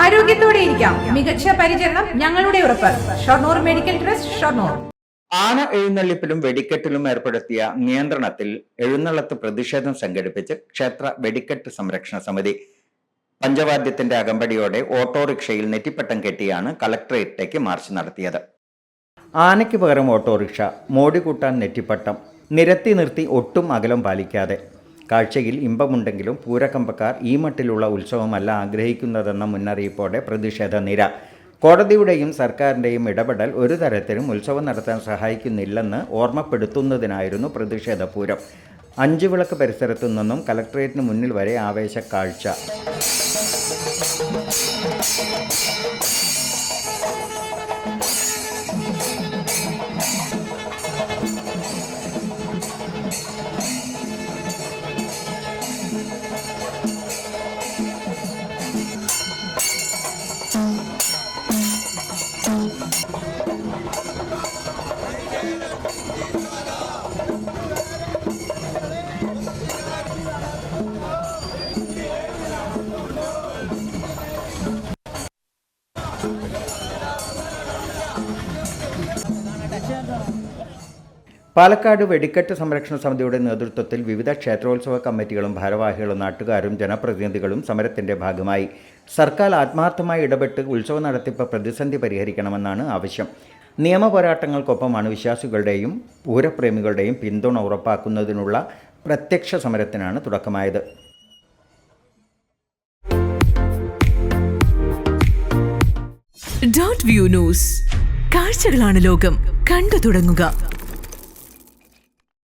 ആരോഗ്യത്തോടെ ഇരിക്കാം. മികച്ച പരിചരണം ഞങ്ങളുടെ ഉറപ്പ്. Shoranur medical trust, Shoranur. ആന എഴുന്നള്ളിപ്പിലും വെടിക്കെട്ടിലും ഏർപ്പെടുത്തിയ നിയന്ത്രണത്തിൽ എഴുന്നള്ളത്ത് പ്രതിഷേധം സംഘടിപ്പിച്ച് ക്ഷേത്ര വെടിക്കെട്ട് സംരക്ഷണ സമിതി. പഞ്ചവാദ്യത്തിന്റെ അകമ്പടിയോടെ ഓട്ടോറിക്ഷയിൽ നെറ്റിപ്പട്ടം കെട്ടിയാണ് കളക്ടറേറ്റിലേക്ക് മാർച്ച് നടത്തിയത്. ആനയ്ക്ക് പകരം ഓട്ടോറിക്ഷ, മോടി കൂട്ടാൻ നെറ്റിപ്പട്ടം, നിരത്തി നിർത്തി ഒട്ടും അകലം പാലിക്കാതെ. കാഴ്ചയിൽ ഇമ്പമുണ്ടെങ്കിലും പൂരക്കമ്പക്കാർ ഈ മട്ടിലുള്ള ഉത്സവമല്ല ആഗ്രഹിക്കുന്നതെന്ന മുന്നറിയിപ്പോടെ പ്രതിഷേധ നിര. കോടതിയുടെയും സർക്കാരിൻ്റെയും ഇടപെടൽ ഒരു തരത്തിലും ഉത്സവം നടത്താൻ സഹായിക്കുന്നില്ലെന്ന് ഓർമ്മപ്പെടുത്തുന്നതിനായിരുന്നു പ്രതിഷേധ പൂരം. 5 വിളക്ക് പരിസരത്തു നിന്നും കലക്ട്രേറ്റിന് മുന്നിൽ വരെ ആവേശ കാഴ്ച. പാലക്കാട് വെടിക്കെട്ട് സംരക്ഷണ സമിതിയുടെ നേതൃത്വത്തിൽ വിവിധ ക്ഷേത്രോത്സവ കമ്മിറ്റികളും ഭാരവാഹികളും നാട്ടുകാരും ജനപ്രതിനിധികളും സമരത്തിന്റെ ഭാഗമായി. സർക്കാർ ആത്മാർത്ഥമായി ഇടപെട്ട് ഉത്സവ നടത്തിപ്പ് പ്രതിസന്ധി പരിഹരിക്കണമെന്നാണ് ആവശ്യം. നിയമപോരാട്ടങ്ങൾക്കൊപ്പമാണ് വിശ്വാസികളുടെയും പൂരപ്രേമികളുടെയും പിന്തുണ ഉറപ്പാക്കുന്നതിനുള്ള പ്രത്യക്ഷ സമരത്തിനാണ് തുടക്കമായത്. Dot view news. കാഴ്ചകളാണ് ലോകം. കണ്ടു തുടങ്ങുക.